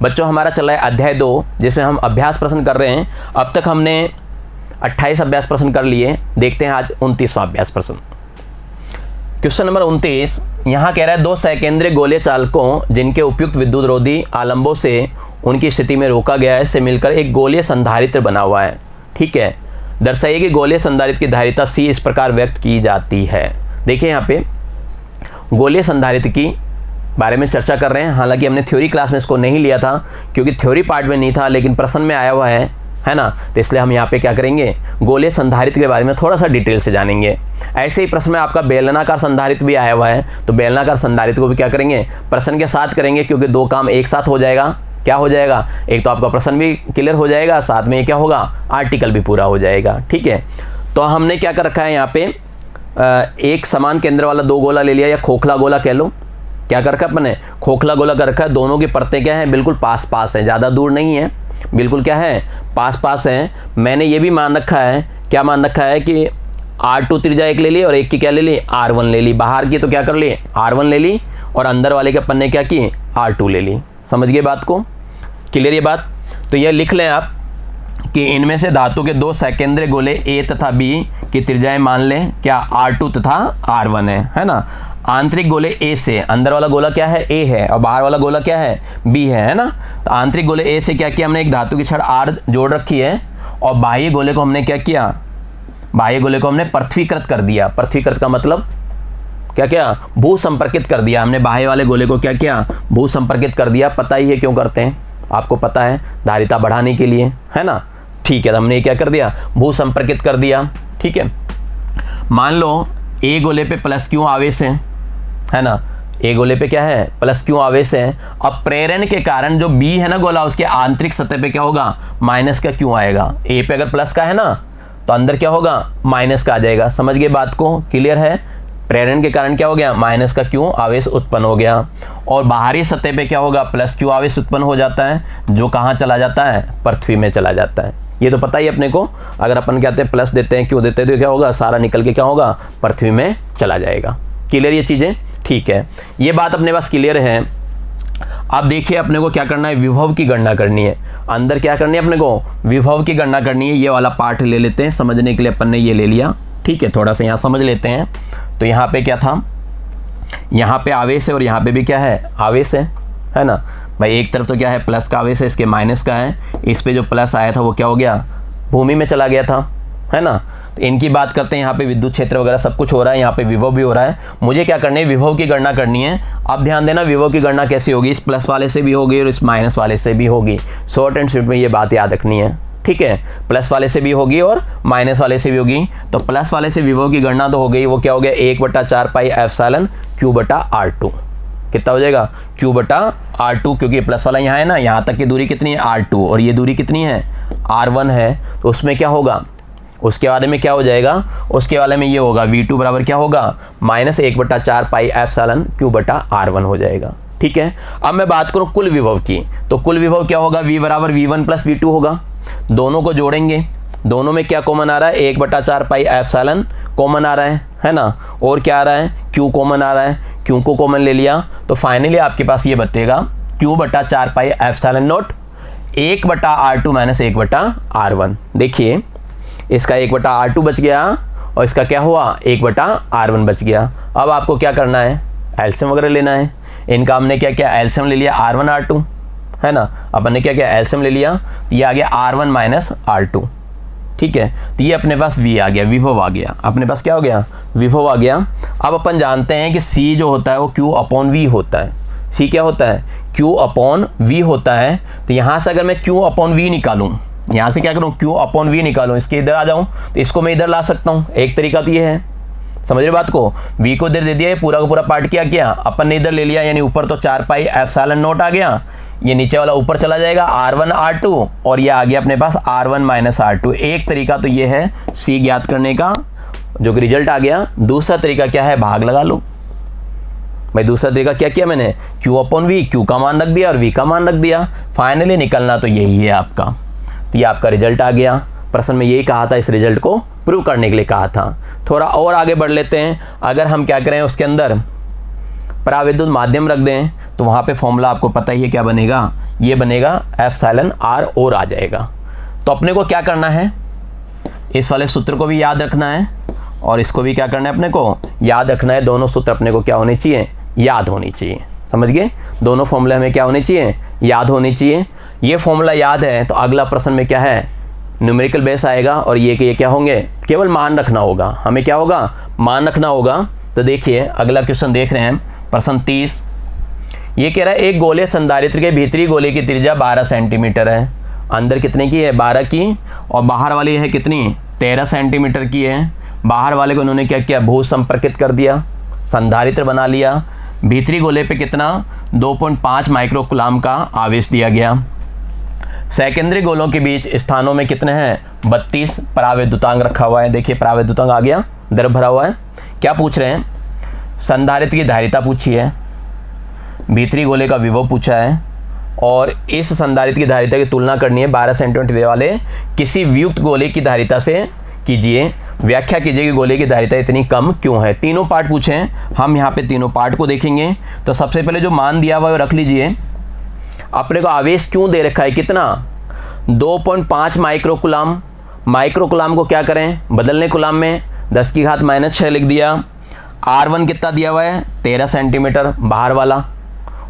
बच्चों हमारा चल रहा है अध्याय 2 जिसमें हम अभ्यास प्रश्न कर रहे हैं। अब तक हमने 28 अभ्यास प्रश्न कर लिए। देखते हैं आज 29वां अभ्यास प्रश्न। क्वेश्चन नंबर 29 यहाँ कह रहा है 2 सकेंद्रीय गोलीय चालकों जिनके उपयुक्त विद्युत रोधी आलंबों से उनकी स्थिति में रोका गया है से मिलकर एक गोलीय संधारित्र बना हुआ है। ठीक है, दर्शाइए कि गोलीय संधारित्र की धारिता C इस प्रकार व्यक्त की जाती है। देखिए यहाँ पे गोलीय संधारित्र की बारे में चर्चा कर रहे हैं। हालांकि हमने थ्योरी क्लास में इसको नहीं लिया था क्योंकि थ्योरी पार्ट में नहीं था, लेकिन प्रश्न में आया हुआ है ना, तो इसलिए हम यहाँ पे क्या करेंगे, गोलीय संधारित्र के बारे में थोड़ा सा डिटेल से जानेंगे। ऐसे ही प्रश्न में आपका बेलनाकार संधारित्र भी आया हुआ है, तो बेलनाकार संधारित्र को भी क्या करेंगे, प्रश्न के साथ करेंगे, क्योंकि 2 काम एक साथ हो जाएगा। क्या हो जाएगा, एक तो आपका प्रश्न भी क्लियर हो जाएगा, साथ में क्या होगा, आर्टिकल भी पूरा हो जाएगा। ठीक है, तो हमने क्या कर रखा है यहाँ पे, एक समान केंद्र वाला 2 गोला ले लिया, या खोखला गोला कह लो। क्या कर रखा है अपने, खोखला गोला कर रखा है। दोनों की परतें क्या हैं, बिल्कुल पास पास हैं, ज़्यादा दूर नहीं है, बिल्कुल क्या है, पास पास हैं। मैंने ये भी मान रखा है, क्या मान रखा है कि R2 त्रिज्या एक ले ली और एक की क्या ले ली, R1 ले ली। बाहर की तो क्या कर ली, R1 ले ली, और अंदर वाले के अपन ने क्या की, R2 ले ली। समझ गए बात को, क्लियर ये बात। तो ये लिख लें आप कि इनमें से धातु के 2 सकेंद्रीय गोले A तथा B की त्रिज्याएं मान लें क्या, R2 तथा R1 है ना। आंतरिक गोले A से, अंदर वाला गोला क्या है, A है, और बाहर वाला गोला क्या है, B है ना। तो आंतरिक गोले A से क्या किया हमने, एक धातु की छड़ R जोड़ रखी है, और बाह्य गोले को हमने क्या किया, बाह्य गोले को हमने पृथ्वीकृत कर दिया। पृथ्वीकृत का मतलब क्या क्या, भू संपर्कित कर दिया हमने। बाह्य वाले गोले को क्या किया, भू संपर्कित कर दिया। पता ही है क्यों करते हैं, आपको पता है, धारिता बढ़ाने के लिए, है ना। ठीक है, तो हमने क्या कर दिया, भू संपर्कित कर दिया। ठीक है, मान लो ए गोले पे प्लस क्यू आवेश है ना, ए गोले पे क्या है, प्लस क्यू आवेश है। अब प्रेरण के कारण जो बी है ना गोला, उसके आंतरिक सतह पे क्या होगा, माइनस का क्यू आएगा। ए पे अगर प्लस का है ना, तो अंदर क्या होगा, माइनस का आ जाएगा। समझ गए बात को, क्लियर है। प्रेरण के कारण क्या हो गया, माइनस का क्यू आवेश उत्पन्न हो गया, और बाहरी सतह पे क्या होगा, प्लस क्यू आवेश उत्पन्न हो जाता है, जो कहाँ चला जाता है, पृथ्वी में चला जाता है। ये तो पता ही अपने को, अगर अपन क्या कहते हैं प्लस देते हैं, क्यू देते हैं, तो क्या होगा, सारा निकल के क्या होगा, पृथ्वी में चला जाएगा। क्लियर ये चीज़ें, ठीक है, ये बात अपने पास क्लियर है। अब देखिए अपने को क्या करना है, विभव की गणना करनी है। अंदर क्या करनी है अपने को, विभव की गणना करनी है। ये वाला पार्ट ले लेते हैं, समझने के लिए अपन ने ये ले लिया। ठीक है, थोड़ा सा यहाँ समझ लेते हैं। तो यहाँ पे क्या था, यहाँ पे आवेश है, और यहाँ पे भी क्या है, आवेश है ना भाई। एक तरफ तो क्या है, प्लस का आवेश है, इसके माइनस का है। इस पे जो प्लस आया था वो क्या हो गया, भूमि में चला गया था, है ना। तो इनकी बात करते हैं। यहाँ पे विद्युत क्षेत्र वगैरह सब कुछ हो रहा है, यहाँ पे विभव भी हो रहा है। मुझे क्या करना है, विभव की गणना करनी है। अब ध्यान देना, विभव की गणना कैसी होगी, इस प्लस वाले से भी होगी और इस माइनस वाले से भी होगी। शॉर्ट एंड स्वीट में ये बात याद रखनी है। ठीक है, प्लस वाले से भी होगी और माइनस वाले से भी होगी। तो प्लस वाले से विभव की गणना तो हो गई, वो क्या हो गया, 1/4 पाई एप्सिलॉन Q/R2। कितना हो जाएगा, Q/R2, क्योंकि प्लस वाला यहाँ है ना, यहाँ तक की दूरी कितनी है, R2, और ये दूरी कितनी है, R1 है। तो उसमें क्या होगा, उसके वाले में क्या हो जाएगा, उसके वाले में ये होगा, V2 बराबर क्या होगा, -1/4 पाई एप्सिलॉन Q/R1 हो जाएगा। ठीक है, अब मैं बात करूँ कुल विभव की, तो कुल विभव क्या होगा, V बराबर V1 + V2 होगा। दोनों को जोड़ेंगे, दोनों में क्या कॉमन आ रहा है, 1/4 पाई एप्सिलॉन कॉमन आ रहा है ना, और क्या आ रहा है, Q कॉमन आ रहा है। Q को कॉमन ले लिया, तो फाइनली आपके पास ये बचेगा Q/4 pi epsilon not 1/R2 - 1/R1। देखिए इसका 1/R2 बच गया, और इसका क्या हुआ, 1/R1 बच गया। अब आपको क्या करना है, एलसीएम वगैरह लेना है। इनका हमने क्या किया, एलसीएम ले लिया, R1 R2 है ना। अपन ने क्या किया, एलसीएम ले लिया, तो ये आ गया R1 - R2। ठीक है, तो ये अपने पास V आ गया, विभव आ गया, अपने पास क्या हो गया, विभव आ गया। अब अपन जानते हैं कि C जो होता है वो Q/V होता है। C क्या होता है, Q/V होता है। तो यहाँ से अगर मैं Q/V निकालूँ, यहाँ से क्या करूँ, Q/V निकालूँ, इसके इधर आ जाऊँ, तो इसको मैं इधर ला सकता हूँ। एक तरीका तो ये है, समझ रहे बात को। V को इधर दे दिया, ये पूरा का पूरा पार्ट क्या किया, अपन ने इधर ले लिया, यानी ऊपर तो 4 पाई एप्सिलॉन नॉट आ गया, ये नीचे वाला ऊपर चला जाएगा, R1 R2, और ये आ गया अपने पास R1 - R2। एक तरीका तो ये है C ज्ञात करने का, जो कि रिजल्ट आ गया। दूसरा तरीका क्या है, भाग लगा लो भाई। दूसरा तरीका क्या किया मैंने, Q/V, Q का मान रख दिया और V का मान रख दिया। फाइनली निकलना तो यही है आपका, तो ये आपका रिजल्ट आ गया। प्रश्न में यही कहा था, इस रिजल्ट को प्रूव करने के लिए कहा था। थोड़ा और आगे बढ़ लेते हैं। अगर हम क्या करें उसके अंदर, पराविद्युत माध्यम रख दें तो वहाँ पे फॉर्मूला आपको पता ही है क्या बनेगा, ये बनेगा एप्सिलॉन r और आ जाएगा। तो अपने को क्या करना है, इस वाले सूत्र को भी याद रखना है और इसको भी क्या करना है, अपने को याद रखना है। दोनों सूत्र अपने को क्या होने चाहिए, याद होनी चाहिए। समझ गए, दोनों फॉर्मूले हमें क्या होने चाहिए, याद होनी चाहिए। ये फॉर्मूला याद है तो अगला प्रश्न में क्या है, न्यूमेरिकल बेस आएगा और ये क्या होंगे, केवल मान रखना होगा। हमें क्या होगा, मान रखना होगा। तो देखिए अगला क्वेश्चन देख रहे हैं, प्रश्न 30। ये कह रहा है एक गोले संधारित्र के भीतरी गोले की त्रिज्या 12 सेंटीमीटर है। अंदर कितने की है, 12 की, और बाहर वाली है कितनी, 13 सेंटीमीटर की है। बाहर वाले को उन्होंने क्या किया, भू संपर्कित कर दिया, संधारित्र बना लिया। भीतरी गोले पे कितना, 2.5 माइक्रोकूलाम का आवेश दिया गया। सेकेंडरी गोलों के बीच स्थानों में कितने हैं, 32 पराविद्युतांक रखा हुआ है। देखिए पराविद्युतांक आ गया, द्रव भरा हुआ है। क्या पूछ रहे हैं, संधारित्र की धारिता पूछी है, भीतरी गोले का विभव पूछा है, और इस संधारित्र की धारिता की तुलना करनी है 12 सेंटीमीटर वाले किसी वियुक्त गोले की धारिता से कीजिए। व्याख्या कीजिए कि गोले की धारिता इतनी कम क्यों है। तीनों पार्ट पूछे हैं, हम यहाँ पे तीनों पार्ट को देखेंगे। तो सबसे पहले जो मान दिया हुआ है वो रख लीजिए। अपने को आवेश क्यों दे रखा है, कितना, 2.5 माइक्रोकूलाम। माइक्रोकूलाम को क्या करें, बदलने कूलाम में 10⁻⁻6 लिख दिया। R1 कितना दिया हुआ है, 13 सेंटीमीटर बाहर वाला,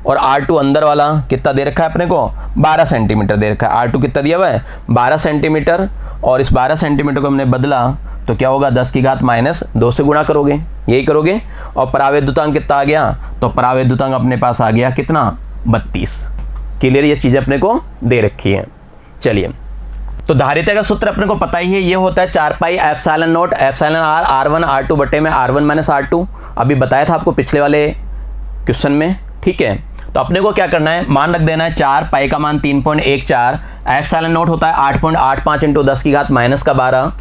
और R2 अंदर वाला कितना दे रखा है अपने को, 12 सेंटीमीटर दे रखा है। R2 कितना दिया हुआ है, 12 सेंटीमीटर, और इस 12 सेंटीमीटर को हमने बदला तो क्या होगा, 10⁻2 से गुणा करोगे, यही करोगे। और पराविद्युतांक कितना आ गया, तो पराविद्युतांक अपने पास आ गया कितना, 32। क्लियर, ये चीज़ें अपने को दे रखी है। चलिए, तो धारिता का सूत्र अपने को पता ही है, ये होता है 4 pi epsilon not epsilon r R1 R2 बटे में R1 - R2। अभी बताया था आपको पिछले वाले क्वेश्चन में, ठीक है। तो अपने को क्या करना है, मान रख देना है 4, पाई का मान 3.14, एप्सिलॉन नॉट होता है 8.85 × 10⁻12।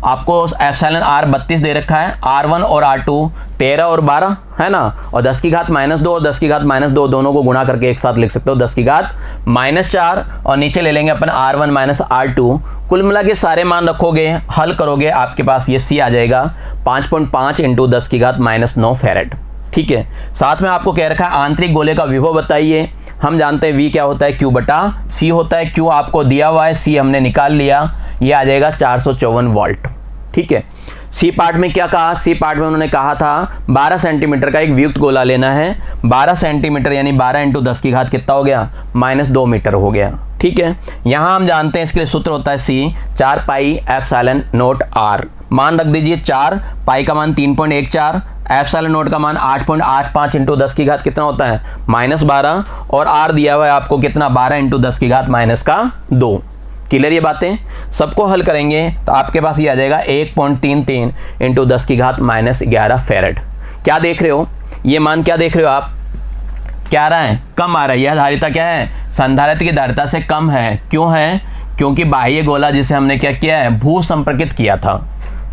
आपको एप्सिलॉन r 32 दे रखा है, R1 और R2 13 और 12 है ना, और 10⁻2 और 10⁻2 दोनों को गुणा करके एक साथ लिख सकते हो 10⁻4, और नीचे ले लेंगे अपन R1 - R2। कुल मिला के सारे मान रखोगे, हल करोगे, आपके पास ये C आ जाएगा 5.5 × 10⁻9 फैरेड। ठीक है। साथ में आपको कह रखा है आंतरिक गोले का विभव बताइए। हम जानते हैं V क्या होता है, Q/C होता है। Q आपको दिया हुआ है, C हमने निकाल लिया, ये आ जाएगा 454 वोल्ट। ठीक है। सी पार्ट में क्या कहा, सी पार्ट में उन्होंने कहा था 12 सेंटीमीटर का एक वियुक्त गोला लेना है। 12 सेंटीमीटर यानी 12 × 10 की घात कितना हो गया, -2 मीटर हो गया। ठीक है। यहाँ हम जानते हैं इसके लिए सूत्र होता है C 4 pi epsilon not R। मान रख दीजिए 4, पाई का मान 3.14, एप्सिलॉन नॉट का मान 8.85 × 10 की घात कितना होता है, -12, और R दिया हुआ है आपको कितना, 12 × 10 की घात -2। क्लियर ये बातें, सबको हल करेंगे तो आपके पास ये आ जाएगा 1.33 × 10 की घात -11 फैरेड। क्या देख रहे हो, ये मान क्या देख रहे हो आप, क्या आ रहा है, कम आ रही है। धारिता क्या है, संधारित्र की धारिता से कम है। क्यों है, क्योंकि बाह्य गोला जिसे हमने क्या किया है, भू संपर्कित किया था।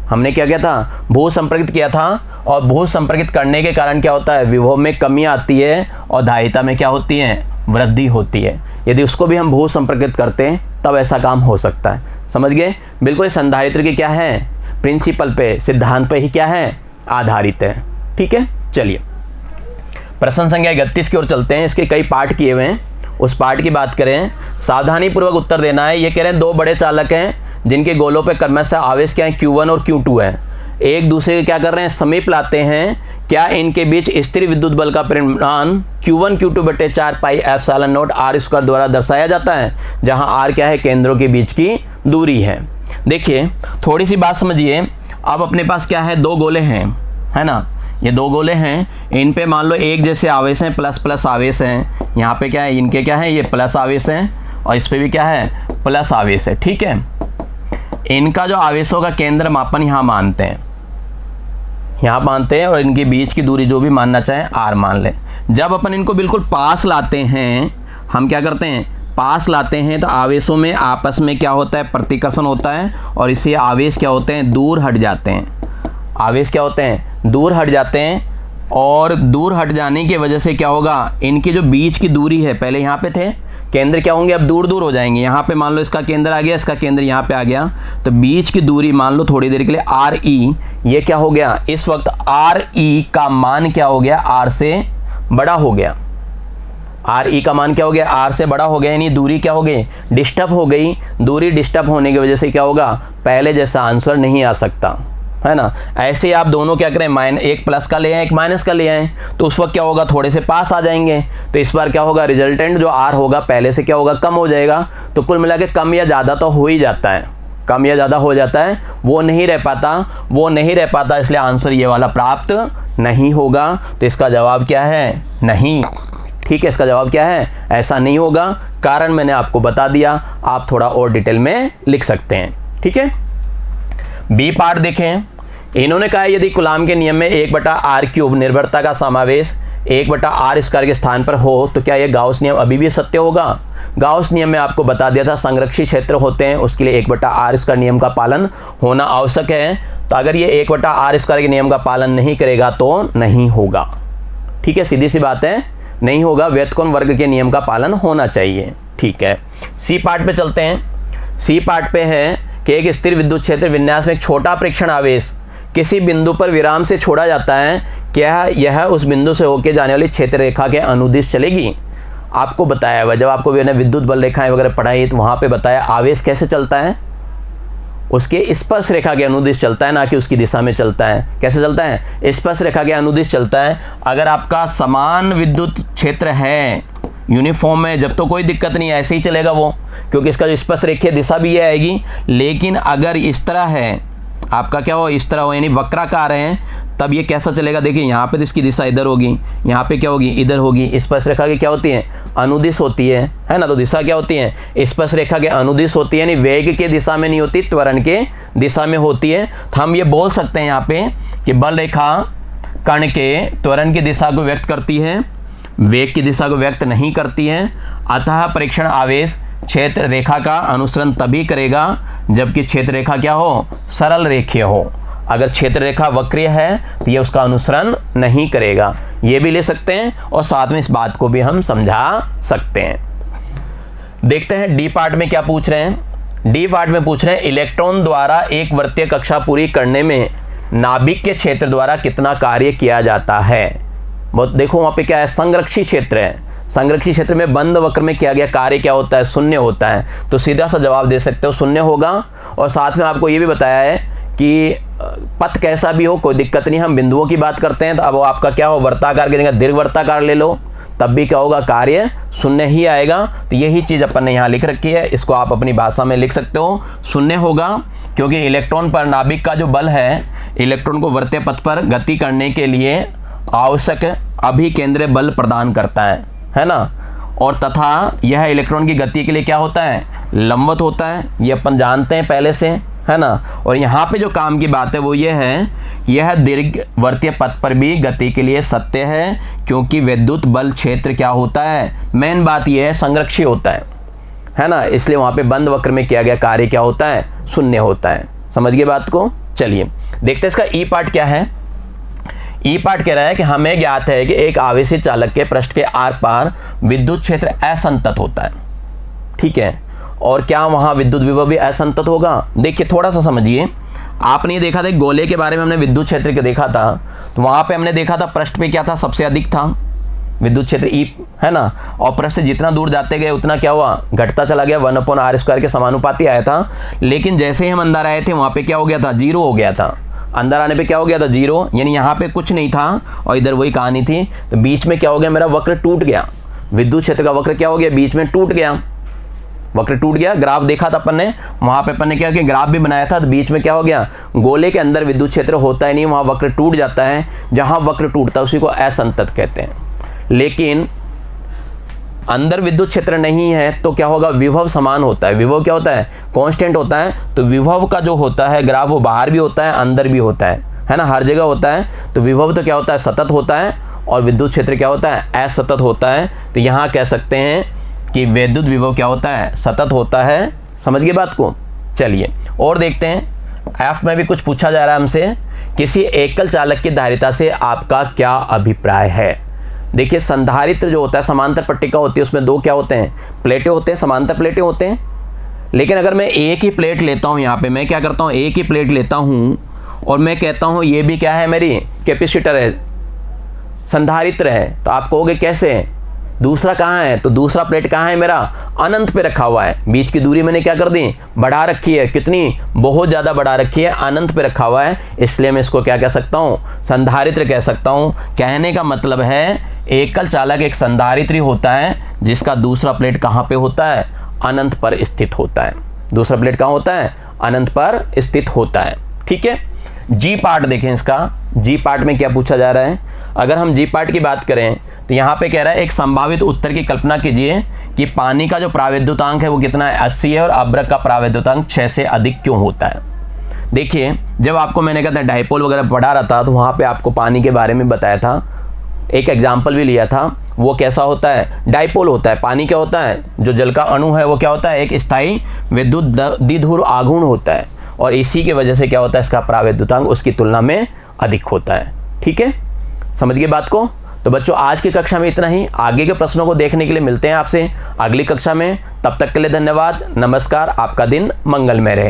हमने क्या किया था, भू संपर्कित किया था, और भू संपर्कित करने के कारण क्या होता है, विभव में कमी आती है और धारिता में क्या होती है, वृद्धि होती है। यदि उसको भी हम भू संपर्कित करते हैं तब ऐसा काम हो सकता है। समझ गए, बिल्कुल संधारित्र के क्या है, प्रिंसिपल पे, सिद्धांत पे ही क्या है, आधारित है। ठीक है। चलिए प्रश्न संख्या 31 की ओर चलते हैं। इसके कई पार्ट किए हुए हैं, उस पार्ट की बात करें, सावधानी पूर्वक उत्तर देना है। ये कह रहे हैं दो बड़े चालक हैं जिनके गोलों पे क्रमशः आवेश क्या है, Q1 और Q2 है। एक दूसरे के क्या कर रहे हैं, समीप लाते हैं। क्या इनके बीच स्थिर विद्युत बल का परिमाण Q1 Q2 बटे 4 पाई एप्सिलॉन नॉट R² द्वारा दर्शाया जाता है, जहां R क्या है, केंद्रों के बीच की दूरी है। देखिए थोड़ी सी बात समझिए। अब अपने पास क्या है, दो गोले हैं, है ना, ये दो गोले हैं, इन पे मान लो एक जैसे आवेश हैं, प्लस आवेश हैं। यहाँ पे क्या है, इनके क्या है, ये प्लस आवेश हैं, और इस पे भी क्या है, प्लस आवेश है। ठीक है। इनका जो आवेशों का केंद्र मापन यहाँ मानते हैं, यहाँ मानते हैं, और इनके बीच की दूरी जो भी मानना चाहें R मान लें। जब अपन इनको बिल्कुल पास लाते हैं, हम क्या करते हैं, पास लाते हैं, तो आवेशों में आपस में क्या होता है, प्रतिकर्षण होता है, और इससे आवेश क्या होते हैं, दूर हट जाते हैं। आवेश क्या होते हैं, दूर हट जाते हैं, और दूर हट जाने की वजह से क्या होगा, इनकी जो बीच की दूरी है, पहले यहाँ पे थे केंद्र, क्या होंगे, अब दूर दूर हो जाएंगे। यहाँ पे मान लो इसका केंद्र आ गया, इसका केंद्र यहाँ पे आ गया, तो बीच की दूरी मान लो थोड़ी देर के लिए RE, ये क्या हो गया, इस वक्त RE का मान क्या हो गया, R से बड़ा हो गया, आर ई का मान क्या हो गया, आर से बड़ा हो गया, यानी दूरी क्या हो गई, डिस्टर्ब हो गई। दूरी डिस्टर्ब होने की वजह से क्या होगा, पहले जैसा आंसर नहीं आ सकता, है ना। ऐसे ही आप दोनों क्या करें, एक प्लस का ले आए, एक माइनस का ले आए, तो उस वक्त क्या होगा, थोड़े से पास आ जाएंगे। तो इस बार क्या होगा, रिजल्टेंट जो आर होगा पहले से क्या होगा, कम हो जाएगा। तो कुल मिला के कम या ज़्यादा तो हो ही जाता है, कम या ज़्यादा हो जाता है, वो नहीं रह पाता, इसलिए आंसर ये वाला प्राप्त नहीं होगा। तो इसका जवाब क्या है, नहीं। ठीक है, इसका जवाब क्या है, ऐसा नहीं होगा। कारण मैंने आपको बता दिया, आप थोड़ा और डिटेल में लिख सकते हैं। ठीक है, बी पार्ट देखें। इन्होंने कहा यदि कूलाम के नियम में 1/r³ निर्भरता का समावेश 1/r² के स्थान पर हो तो क्या यह गाउस नियम अभी भी सत्य होगा। गाउस नियम में आपको बता दिया था संरक्षित क्षेत्र होते हैं, उसके लिए 1/r² नियम का पालन होना आवश्यक है। तो अगर ये 1/r² के नियम का पालन नहीं करेगा तो नहीं होगा। ठीक है, सीधी सी बात है, नहीं होगा। व्युत्क्रम वर्ग के नियम का पालन होना चाहिए। ठीक है, सी पार्ट पे चलते हैं। सी पार्ट पे है कि एक स्थिर विद्युत क्षेत्र विन्यास में एक छोटा प्रेक्षण आवेश किसी बिंदु पर विराम से छोड़ा जाता है, क्या यह उस बिंदु से होकर जाने वाली क्षेत्र रेखा के अनुदिश चलेगी। आपको बताया हुआ, जब आपको विद्युत बल रेखाएं वगैरह पढ़ाई तो वहाँ पे बताया आवेश कैसे चलता है, उसके स्पर्श रेखा के अनुदिश चलता है, ना कि उसकी दिशा में चलता है। कैसे चलता है, स्पर्श रेखा के अनुदिश चलता है। अगर आपका समान विद्युत क्षेत्र है, यूनिफॉर्म है, जब तो कोई दिक्कत नहीं है, ऐसे ही चलेगा वो, क्योंकि इसका जो स्पर्श रेखीय दिशा भी ये आएगी। लेकिन अगर इस तरह है, आपका क्या हो, इस तरह हो, यानी वक्राकार है, तब ये कैसा चलेगा। देखिए यहाँ पे तो इसकी दिशा इधर होगी, यहाँ पे क्या होगी, इधर होगी। स्पर्श रेखा की क्या होती है, अनुदिश होती है ना। तो दिशा क्या होती है, स्पर्श रेखा के अनुदिश होती है, यानी वेग के दिशा में नहीं होती, त्वरण के दिशा में होती है। तो हम ये बोल सकते हैं यहाँ पे कि बल रेखा कण के त्वरण की दिशा को व्यक्त करती है, वेग की दिशा को व्यक्त नहीं करती है। अतः परीक्षण आवेश क्षेत्र रेखा का अनुसरण तभी करेगा जबकि क्षेत्र रेखा क्या हो, सरल रेखीय हो। अगर क्षेत्र रेखा वक्रीय है तो ये उसका अनुसरण नहीं करेगा। ये भी ले सकते हैं और साथ में इस बात को भी हम समझा सकते हैं। देखते हैं डी पार्ट में क्या पूछ रहे हैं। डी पार्ट में पूछ रहे हैं इलेक्ट्रॉन द्वारा एक वृत्तीय कक्षा पूरी करने में नाभिक के क्षेत्र द्वारा कितना कार्य किया जाता है। बहुत देखो वहाँ पे क्या है, संरक्षित क्षेत्र है। संरक्षित क्षेत्र में बंद वक्र में किया गया कार्य क्या होता है, शून्य होता है। तो सीधा सा जवाब दे सकते हो, शून्य होगा। और साथ में आपको ये भी बताया है कि पथ कैसा भी हो कोई दिक्कत नहीं, हम बिंदुओं की बात करते हैं। तो अब आपका क्या हो, वर्ताकार की जगह दीर्घवर्ताकार ले लो, तब भी क्या होगा, कार्य शून्य ही आएगा। तो यही चीज़ अपन ने यहाँ लिख रखी है, इसको आप अपनी भाषा में लिख सकते हो, शून्य होगा। क्योंकि इलेक्ट्रॉन पर नाभिक का जो बल है, इलेक्ट्रॉन को वृत्तीय पथ पर गति करने के लिए आवश्यक अभिकेंद्रीय बल प्रदान करता है ना। और तथा यह इलेक्ट्रॉन की गति के लिए क्या होता है, लंबवत होता है। ये अपन जानते हैं पहले से, है ना। और यहाँ पे जो काम की बात है वो ये है, यह दीर्घवर्तीय पथ पर भी गति के लिए सत्य है, क्योंकि विद्युत बल क्षेत्र क्या होता है, मेन बात यह है, संरक्षित होता है ना। इसलिए वहाँ पे बंद वक्र में किया गया कार्य क्या होता है, शून्य होता है। समझ गए बात को। चलिए देखते हैं इसका ई पार्ट क्या है। ई पार्ट कह रहा है कि हमें ज्ञात है कि एक आवेशित चालक के पृष्ठ के आर पार विद्युत क्षेत्र असंतत होता है। ठीक है, और क्या वहाँ विद्युत विभव भी असंतत होगा। देखिए थोड़ा सा समझिए, आपने ये देखा था गोले के बारे में हमने विद्युत क्षेत्र के देखा था, तो वहाँ पे हमने देखा था पृष्ठ पे क्या था, सबसे अधिक था विद्युत क्षेत्र ई, है ना। और पृष्ठ से जितना दूर जाते गए उतना क्या हुआ, घटता चला गया, 1/r² के समानुपाती आया था। लेकिन जैसे ही हम अंदर आए थे वहाँ पे क्या हो गया था, 0 हो गया था। अंदर आने पे क्या हो गया था, 0, यानी यहाँ पे कुछ नहीं था और इधर वही कहानी थी। तो बीच में क्या हो गया, मेरा वक्र टूट गया, विद्युत क्षेत्र का वक्र क्या हो गया, बीच में टूट गया, वक्र टूट गया। ग्राफ देखा था अपन ने, वहाँ पे अपन ने क्या किया, ग्राफ भी बनाया था। तो बीच में क्या हो गया, गोले के अंदर विद्युत क्षेत्र होता ही नहीं, वहाँ वक्र टूट जाता है। जहाँ वक्र टूटता है उसी को असंतत कहते हैं। लेकिन अंदर विद्युत क्षेत्र नहीं है तो क्या होगा, विभव समान होता है। विभव क्या होता है, कांस्टेंट होता है। तो विभव का जो होता है ग्राफ वो बाहर भी होता है, अंदर भी होता है ना, हर जगह होता है। तो विभव तो क्या होता है, सतत होता है, और विद्युत क्षेत्र क्या होता है, असतत होता है। तो यहाँ कह सकते हैं कि विद्युत विभव क्या होता है, सतत होता है। समझ गए बात को। चलिए और देखते हैं, एफ में भी कुछ पूछा जा रहा है हमसे, किसी एकल चालक की धारिता से आपका क्या अभिप्राय है। देखिए संधारित्र जो होता है, समांतर पट्टिका होती है, उसमें 2 क्या होते हैं, प्लेटें होते हैं, समांतर प्लेटें होते हैं। लेकिन अगर मैं एक ही प्लेट लेता हूँ, यहाँ पे मैं क्या करता हूँ, एक ही प्लेट लेता हूँ और मैं कहता हूँ ये भी क्या है, मेरी कैपेसिटर है, संधारित्र है, तो आप कहोगे कैसे है, दूसरा कहाँ है, तो दूसरा प्लेट कहाँ है मेरा, अनंत पे रखा हुआ है। बीच की दूरी मैंने क्या कर दी, बढ़ा रखी है, कितनी, बहुत ज़्यादा बढ़ा रखी है, अनंत पे रखा हुआ है, इसलिए मैं इसको क्या कह सकता हूँ, संधारित्र कह सकता हूँ। कहने का मतलब है एकल चालक एक संधारित्र होता है जिसका दूसरा प्लेट कहाँ पे होता है, अनंत पर स्थित होता है। दूसरा प्लेट कहाँ होता है, अनंत पर स्थित होता है। ठीक है, जी पार्ट देखें इसका, जी पार्ट में क्या पूछा जा रहा है। अगर हम जी पार्ट की बात करें तो यहाँ पे कह रहा है एक संभावित उत्तर की कल्पना कीजिए कि पानी का जो प्रावैद्युतांक है वो कितना है, 80 है, और अभ्रक का प्रावैद्युतांक 6 से अधिक क्यों होता है। देखिए, जब आपको मैंने कहता है डाइपोल वगैरह पढ़ा रहा था तो वहाँ पे आपको पानी के बारे में बताया था, एक एग्जाम्पल भी लिया था। वो कैसा होता है, डाइपोल होता है। पानी क्या होता है, जो जल का अणु है वो क्या होता है, एक स्थायी विद्युत द्विध्रुव आघूर्ण होता है, और इसी की वजह से क्या होता है, इसका प्रावैद्युतांक उसकी तुलना में अधिक होता है। ठीक है, समझ गए बात को। तो बच्चों आज की कक्षा में इतना ही। आगे के प्रश्नों को देखने के लिए मिलते हैं आपसे अगली कक्षा में। तब तक के लिए धन्यवाद, नमस्कार, आपका दिन मंगलमय रहे।